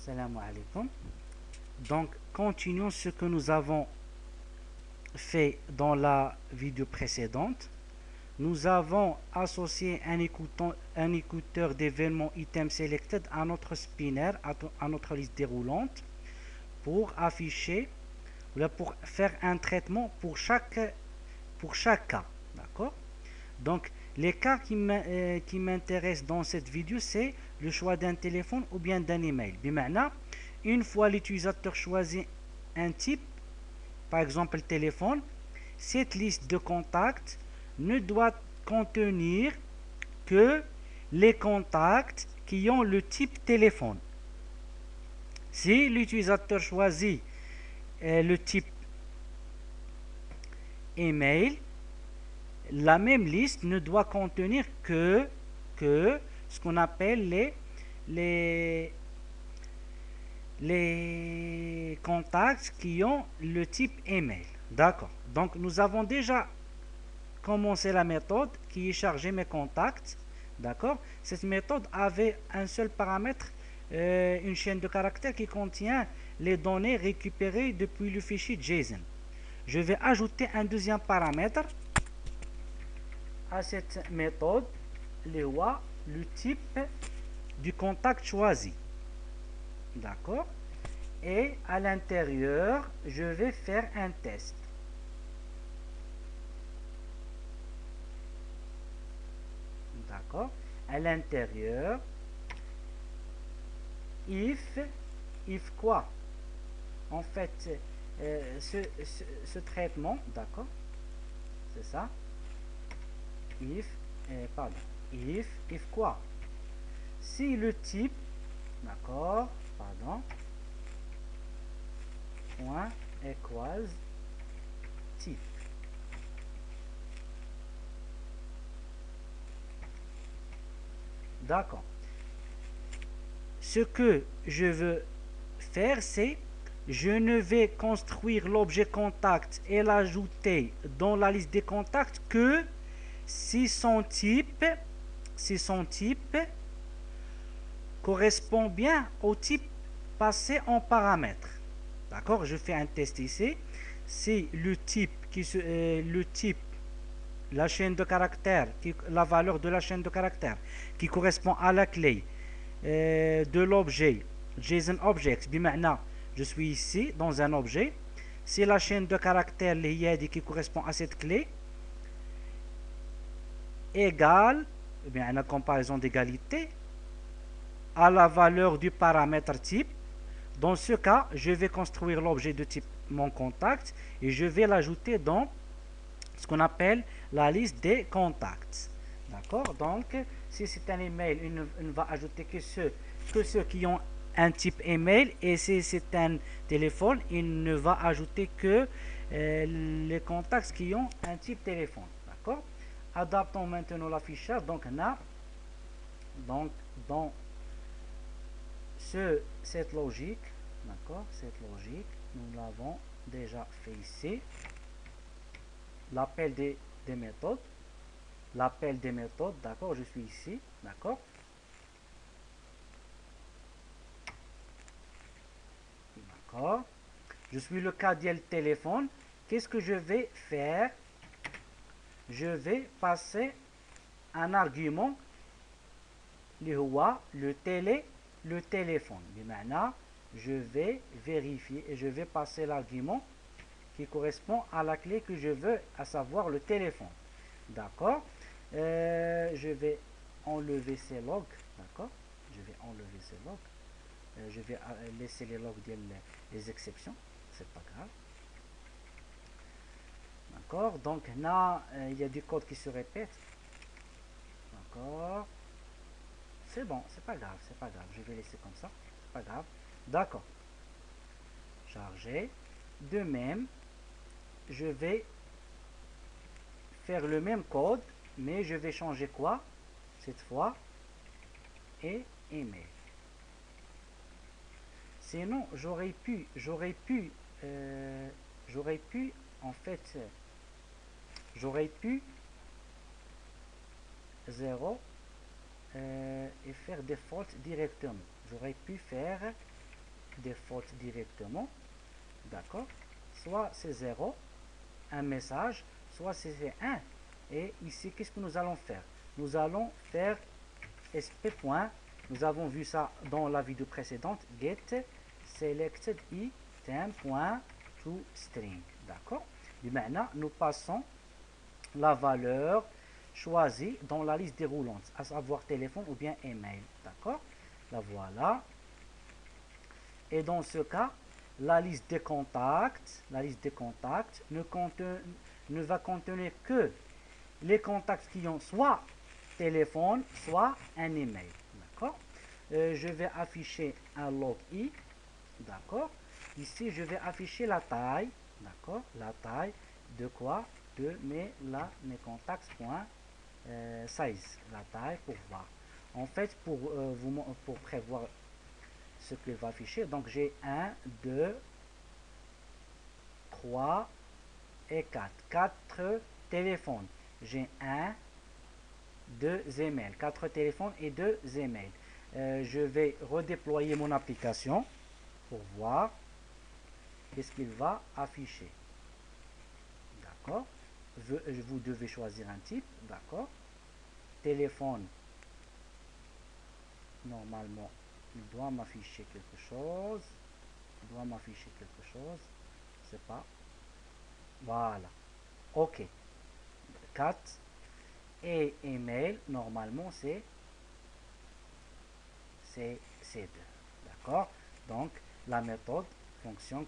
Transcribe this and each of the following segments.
Salam alaikum. Donc, continuons ce que nous avons fait dans la vidéo précédente. Nous avons associé un écouteur d'événements item selected à notre spinner, à notre liste déroulante, pour afficher, pour faire un traitement pour chaque cas. D'accord? Donc, les cas qui m'intéressent dans cette vidéo, c'est le choix d'un téléphone ou bien d'un email. Bima'na, une fois l'utilisateur choisit un type, par exemple le téléphone, cette liste de contacts ne doit contenir que les contacts qui ont le type téléphone. Si l'utilisateur choisit le type email, la même liste ne doit contenir que ce qu'on appelle les contacts qui ont le type email. D'accord. Donc, nous avons déjà commencé la méthode qui est chargée mes contacts. D'accord. Cette méthode avait un seul paramètre, une chaîne de caractères qui contient les données récupérées depuis le fichier JSON. Je vais ajouter un deuxième paramètre à cette méthode, le type du contact choisi. D'accord. Et à l'intérieur, je vais faire un test. D'accord. À l'intérieur, if quoi? En fait, ce traitement, d'accord, c'est ça. If quoi? Si le type, d'accord, pardon, point equals type. D'accord. Ce que je veux faire, c'est je ne vais construire l'objet contact et l'ajouter dans la liste des contacts que si son type correspond bien au type passé en paramètres. D'accord? Je fais un test ici. Si le type la chaîne de caractères, la valeur de la chaîne de caractères qui correspond à la clé de l'objet JSON Objects, bima'na, je suis ici dans un objet. Si la chaîne de caractères qui correspond à cette clé égale, bien une comparaison d'égalité à la valeur du paramètre type, dans ce cas, je vais construire l'objet de type mon contact et je vais l'ajouter dans ce qu'on appelle la liste des contacts. D'accord? Donc, si c'est un email, il ne va ajouter que ceux qui ont un type email, et si c'est un téléphone, il ne va ajouter que les contacts qui ont un type téléphone. D'accord? Adaptons maintenant l'affichage. Donc, dans cette logique, d'accord, cette logique, nous l'avons déjà fait ici. L'appel des méthodes. L'appel des méthodes, d'accord, je suis ici, d'accord. D'accord. Je suis le cadiel téléphone. Qu'est-ce que je vais faire? Je vais passer un argument, le téléphone. Maintenant, je vais vérifier et je vais passer l'argument qui correspond à la clé que je veux, à savoir le téléphone. D'accord. Je vais enlever ces logs. D'accord. Je vais enlever ces logs. Je vais laisser les logs les exceptions. C'est pas grave. D'accord. Donc là, il y a du code qui se répète. D'accord. C'est bon, c'est pas grave, c'est pas grave. Je vais laisser comme ça. C'est pas grave. D'accord. Charger. De même, je vais faire le même code, mais je vais changer quoi cette fois? Et email. Sinon, j'aurais pu en fait, j'aurais pu 0 et faire default directement. J'aurais pu faire des fautes directement, d'accord, soit c'est 0, un message, soit c'est 1. Et ici, qu'est-ce que nous allons faire? Nous allons faire sp. Nous avons vu ça dans la vidéo précédente, get selected item.toString, d'accord. Du maintenant, nous passons la valeur choisie dans la liste déroulante, à savoir téléphone ou bien email, d'accord. La voilà. Et dans ce cas, la liste des contacts ne va contenir que les contacts qui ont soit téléphone, soit un email, d'accord. Je vais afficher un log i, d'accord. Ici, je vais afficher la taille, d'accord, la taille de quoi? De mes contacts size, la taille pour voir. En fait, pour prévoir ce qu'il va afficher, donc j'ai 1, 2, 3 et 4. 4 téléphones. J'ai 1, 2 emails. 4 téléphones et 2 emails. Je vais redéployer mon application pour voir qu'est-ce qu'il va afficher. D'accord. Vous devez choisir un type. D'accord. Téléphone. Normalement, il doit m'afficher quelque chose. Il doit m'afficher quelque chose. Je sais pas. Voilà. OK. 4. Et email, normalement, c'est C2. D'accord. Donc, la méthode fonctionne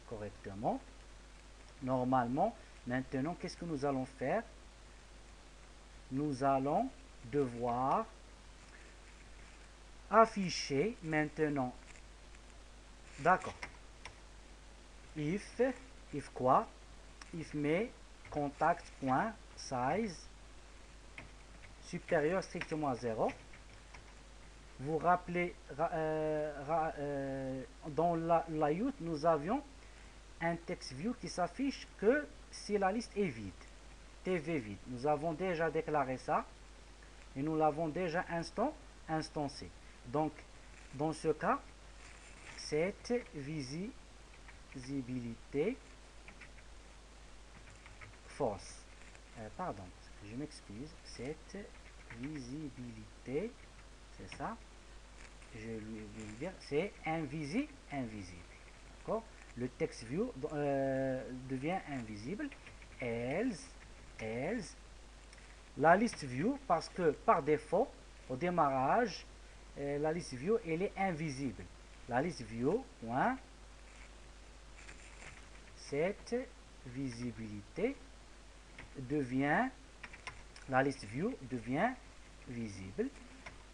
correctement. Normalement, maintenant, qu'est-ce que nous allons faire? Nous allons devoir afficher maintenant. D'accord. If quoi? If mes contact.size supérieur strictement à 0. Vous rappelez, dans layout, nous avions un text view qui s'affiche que si la liste est vide, TV vide. Nous avons déjà déclaré ça et nous l'avons déjà instancé. Donc, dans ce cas, cette visibilité false. Pardon, je m'excuse. Cette visibilité, c'est ça. Je vais dire, c'est invisible. D'accord. Le text view devient invisible. Else, la liste view, parce que par défaut, au démarrage, la liste view, elle est invisible. La liste view, point, cette visibilité devient, la liste view devient visible.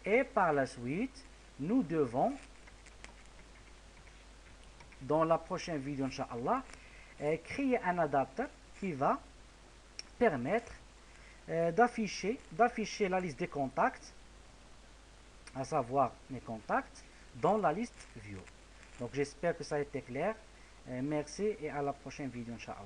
Et par la suite, nous devons, dans la prochaine vidéo, Inch'Allah, créer un adapteur qui va permettre d'afficher la liste des contacts, à savoir mes contacts, dans la liste view. Donc j'espère que ça a été clair. Merci et à la prochaine vidéo, Inch'Allah.